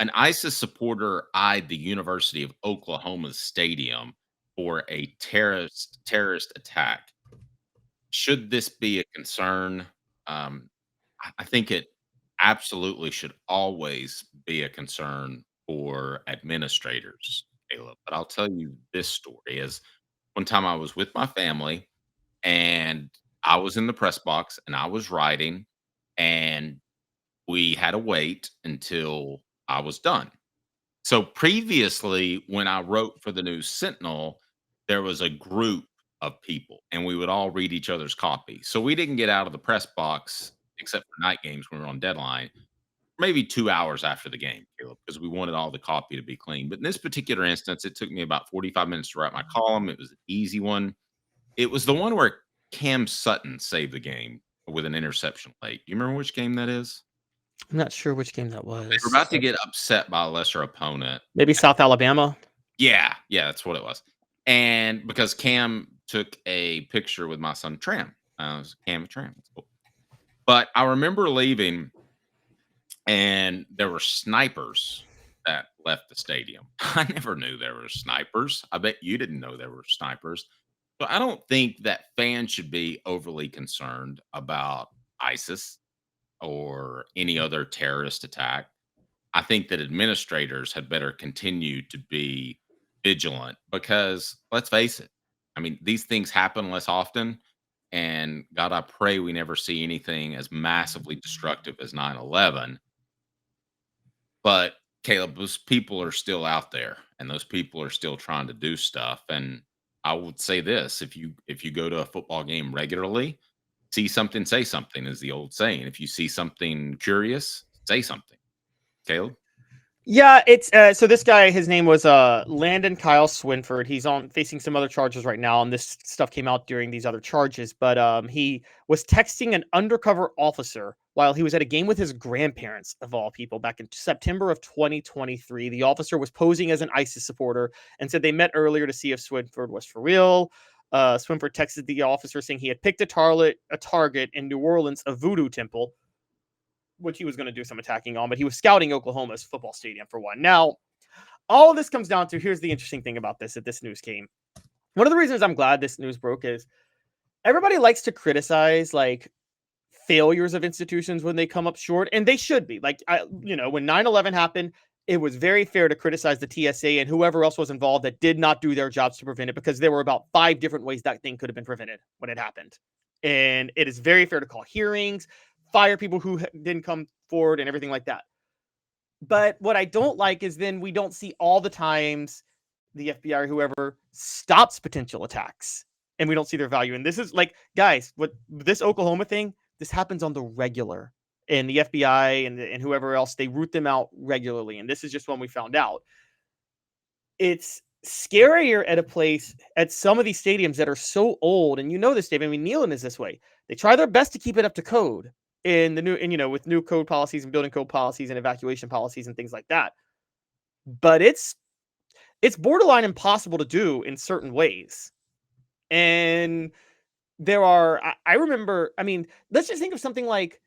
An ISIS supporter eyed the University of Oklahoma's stadium for a terrorist attack. Should this be a concern? Um, I think it absolutely should always be a concern for administrators, Caleb. But I'll tell you this story is one time I was with my family and I was in the press box and I was writing and we had to wait until I was done. So previously, when I wrote for the News Sentinel, there was a group of people and we would all read each other's copy. So we didn't get out of the press box except for night games when we were on deadline, maybe 2 hours after the game, Caleb, because we wanted all the copy to be clean. But in this particular instance, it took me about 45 minutes to write my column. It was an easy one. It was the one where Cam Sutton saved the game with an interception late. Do you remember which game that is? I'm not sure which game that They were was. about to get upset by a lesser opponent. Maybe South Alabama. Yeah, yeah, that's what it was. And because Cam took a picture with my son Tram, it was Cam and Tram. That's cool. But I remember leaving, and there were snipers that left the stadium. I never knew there were snipers. I bet you didn't know there were snipers. So I don't think that fans should be overly concerned about ISIS or any other terrorist attack. I think that administrators had better continue to be vigilant because let's face it, I mean, these things happen less often. And God, I pray we never see anything as massively destructive as 9/11. But Caleb, those people are still out there and those people are still trying to do stuff. And I would say this if you go to a football game regularly, see something, say something is the old saying. If you see something curious, say something. Caleb? Yeah, it's so this guy, his name was Landon Kyle Swinford. He's on facing some other charges right now, and this stuff came out during these other charges. But he was texting an undercover officer while he was at a game with his grandparents, of all people, back in September of 2023. The officer was posing as an ISIS supporter and said they met earlier to see if Swinford was for real. Swinford texted the officer saying he had picked a target in New Orleans, a voodoo temple, which he was going to do some attacking on, but he was scouting Oklahoma's football stadium for one. Now, all of this comes down to, here's the interesting thing about this, that this news came. One of the reasons I'm glad this news broke is everybody likes to criticize like failures of institutions when they come up short, and they should be. Like, when 9/11 happened, it was very fair to criticize the TSA and whoever else was involved that did not do their jobs to prevent it, because there were about 5 different ways that thing could have been prevented when it happened. And it is very fair to call hearings, fire people who didn't come forward and everything like that. But what I don't like is then we don't see all the times the FBI or whoever stops potential attacks and we don't see their value. And this is like, guys, what this Oklahoma thing, this happens on the regular. And the FBI and whoever else, they root them out regularly. And this is just one we found out. It's scarier at some of these stadiums that are so old. And this, Dave. I mean, Neyland is this way. They try their best to keep it up to code in the new, and with new code policies and building code policies and evacuation policies and things like that. But it's borderline impossible to do in certain ways. And I remember, I mean, let's just think of something like,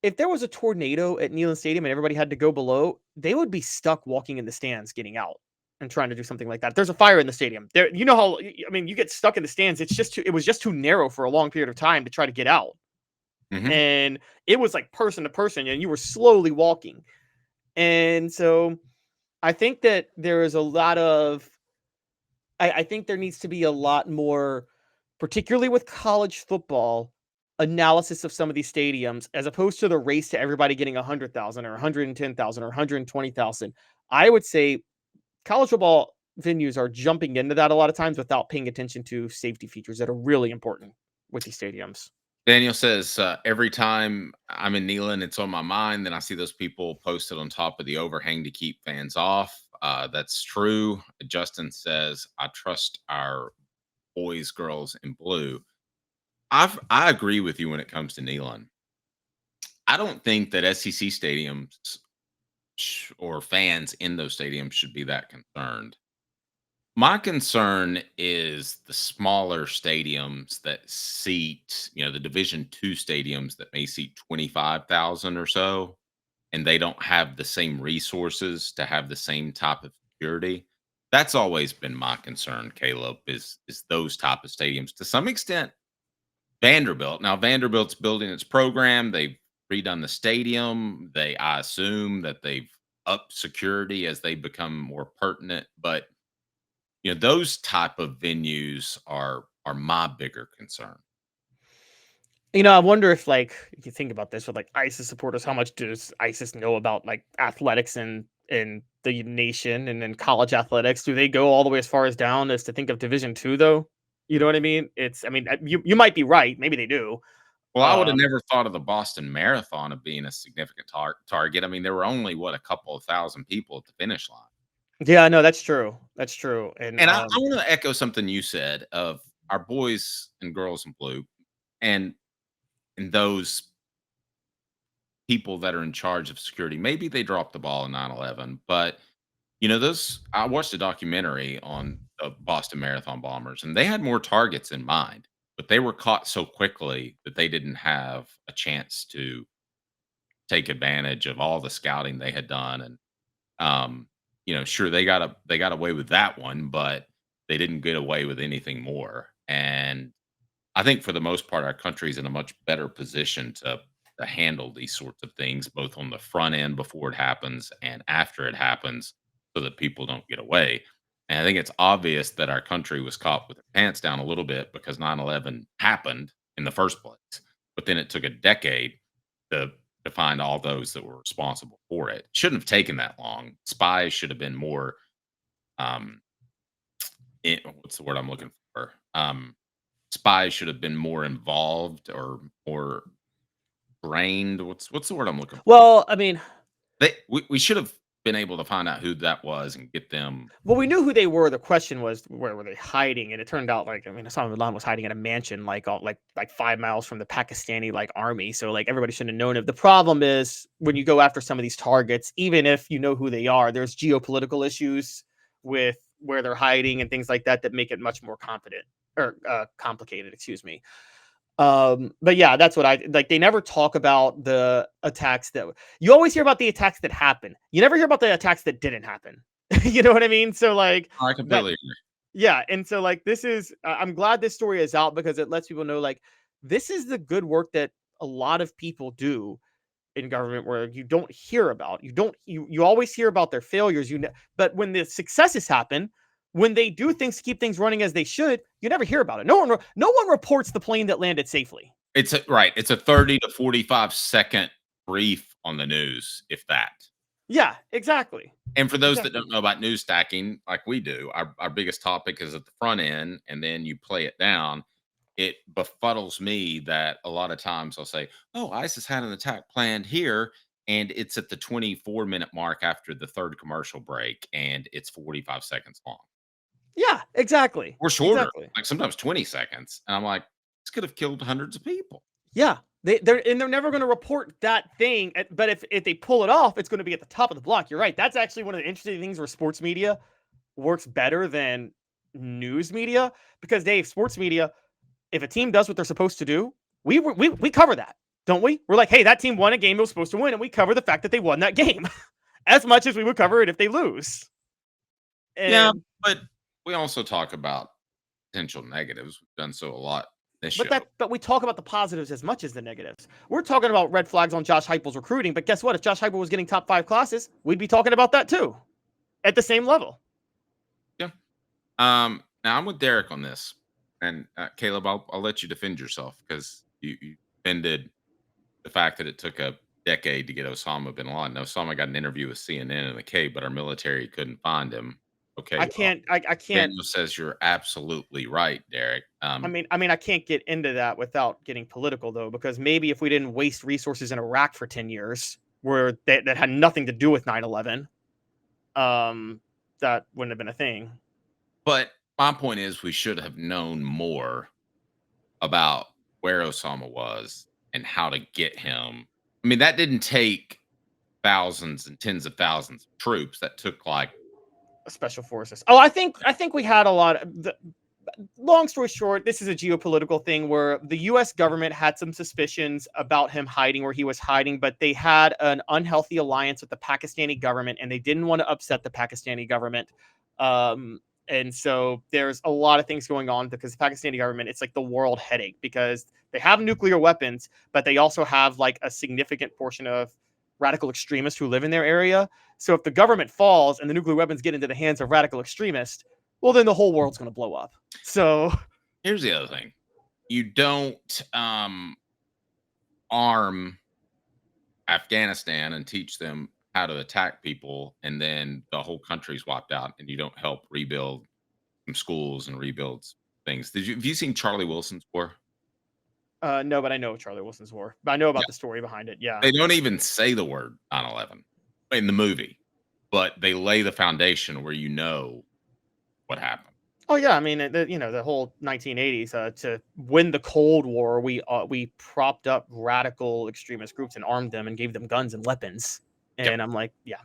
if there was a tornado at Neyland Stadium and everybody had to go below, they would be stuck walking in the stands getting out and trying to do something like that. If there's a fire in the stadium, there, how, I mean, you get stuck in the stands. It was just too narrow for a long period of time to try to get out. Mm-hmm. And it was like person to person, and you were slowly walking. And so I think that there is a lot of, I think there needs to be a lot more, particularly with college football, analysis of some of these stadiums, as opposed to the race to everybody getting 100,000 or 110,000 or 120,000. I would say college football venues are jumping into that a lot of times without paying attention to safety features that are really important with these stadiums. Daniel says, every time I'm in Neyland, it's on my mind. Then I see those people posted on top of the overhang to keep fans off. That's true. Justin says, I trust our boys, girls in blue. I agree with you when it comes to Neyland. I don't think that SEC stadiums or fans in those stadiums should be that concerned. My concern is the smaller stadiums that seat, the Division II stadiums that may seat 25,000 or so. and they don't have the same resources to have the same type of security. That's always been my concern, Caleb, is those type of stadiums. To some extent, Vanderbilt. Now Vanderbilt's building its program. They've redone the stadium. I assume that they've upped security as they become more pertinent. But those type of venues are my bigger concern. I wonder if, like, if you think about this with like ISIS supporters, how much does ISIS know about like athletics in the nation and then college athletics? Do they go all the way as far as down as to think of Division II though? You know what I mean? You might be right. Maybe they do. Well, I would have Um, never thought of the Boston Marathon of being a significant target. I mean, there were only a couple of thousand people at the finish line. yeah, no, that's true. That's true. And And I want to echo something you said of our boys and girls in blue, and those people that are in charge of security. Maybe they dropped the ball in 9/11, but those I watched a documentary on the Boston Marathon bombers, and they had more targets in mind, but they were caught so quickly that they didn't have a chance to take advantage of all the scouting they had done. And sure, they got away with that one, but they didn't get away with anything more. And I think for the most part, our country's in a much better position to handle these sorts of things, both on the front end before it happens and after it happens, so that people don't get away. And I think it's obvious that our country was caught with their pants down a little bit because 9/11 happened in the first place. But then it took a decade to find all those that were responsible for it. Shouldn't have taken that long. Spies should have been more um what's the word I'm looking for? Spies should have been more involved or more trained. What's the word I'm looking for? well, I mean, We should have been able to find out who that was and get them. well, we knew who they were. The question was, where were they hiding? And it turned out, like, I mean, Osama bin Laden was hiding in a mansion, like, like 5 miles from the Pakistani like army. So like everybody should have known it. The problem is when you go after some of these targets, even if you know who they are, there's geopolitical issues with where they're hiding and things like that make it much more competent or complicated. Excuse me. But yeah, that's what I like. They never talk about the attacks that you always hear about the attacks that happen. You never hear about the attacks that didn't happen. You know what I mean? So like I that, completely agree. yeah. And so like this is, I'm glad this story is out because it lets people know like this is the good work that a lot of people do in government where you don't hear about. You always hear about their failures. But when the successes happen, when they do things to keep things running as they should, you never hear about it. No one reports the plane that landed safely. It's a 30 to 45-second brief on the news, if that. Yeah, exactly. And for those that Exactly. don't know about news stacking, like we do, our biggest topic is at the front end, and then you play it down. It befuddles me that a lot of times I'll say, "Oh, ISIS had an attack planned here," and it's at the 24-minute mark after the third commercial break, and it's 45 seconds long Yeah, exactly. or shorter, Exactly. like sometimes 20 seconds. And I'm like, this could have killed hundreds of people. Yeah. They're never going to report that thing, but if they pull it off, it's going to be at the top of the block. You're right. That's actually one of the interesting things where sports media works better than news media because Dave, sports media, if a team does what they're supposed to do, we cover that, don't we? We're like, hey, that team won a game it was supposed to win, and we cover the fact that they won that game as much as we would cover it if they lose. Yeah, And but we also talk about potential negatives. We've done so a lot this but show. we talk about the positives as much as the negatives. We're talking about red flags on Josh Heupel's recruiting, but guess what? If Josh Heupel was getting top 5 classes, we'd be talking about that too, at the same level. Yeah. Now I'm with Derek on this, and Caleb, I'll let you defend yourself because you defended the fact that it took a decade to get Osama bin Laden. Osama got an interview with CNN and the K, but our military couldn't find him. Okay, I well, can't. I can't. Daniel says you're absolutely right, Derek. I can't get into that without getting political though, because maybe if we didn't waste resources in Iraq for 10 years, where that had nothing to do with 9/11, that wouldn't have been a thing. But my point is, we should have known more about where Osama was and how to get him. I mean, that didn't take thousands and tens of thousands of troops. That took like Special forces. Oh, I think we had a lot of long story short, this is a geopolitical thing where the US government had some suspicions about him hiding where he was hiding, but they had an unhealthy alliance with the Pakistani government and they didn't want to upset the Pakistani government. And so there's a lot of things going on because the Pakistani government, it's like the world headache because they have nuclear weapons, but they also have like a significant portion of radical extremists who live in their area. So if the government falls and the nuclear weapons get into the hands of radical extremists, well, then the whole world's going to blow up. So Here's the other thing. You don't arm Afghanistan and teach them how to attack people, and then the whole country's wiped out, and you don't help rebuild some schools and rebuild things. Have you seen Charlie Wilson's War? no, but I know Charlie Wilson's War. But I know Yeah. about the story behind it. Yeah. They don't even say the word 9/11 in the movie, but they lay the foundation where you know what happened. Oh yeah, I mean, the whole 1980s to win the Cold War, we propped up radical extremist groups and armed them and gave them guns and weapons. Yep. And I'm like, yeah.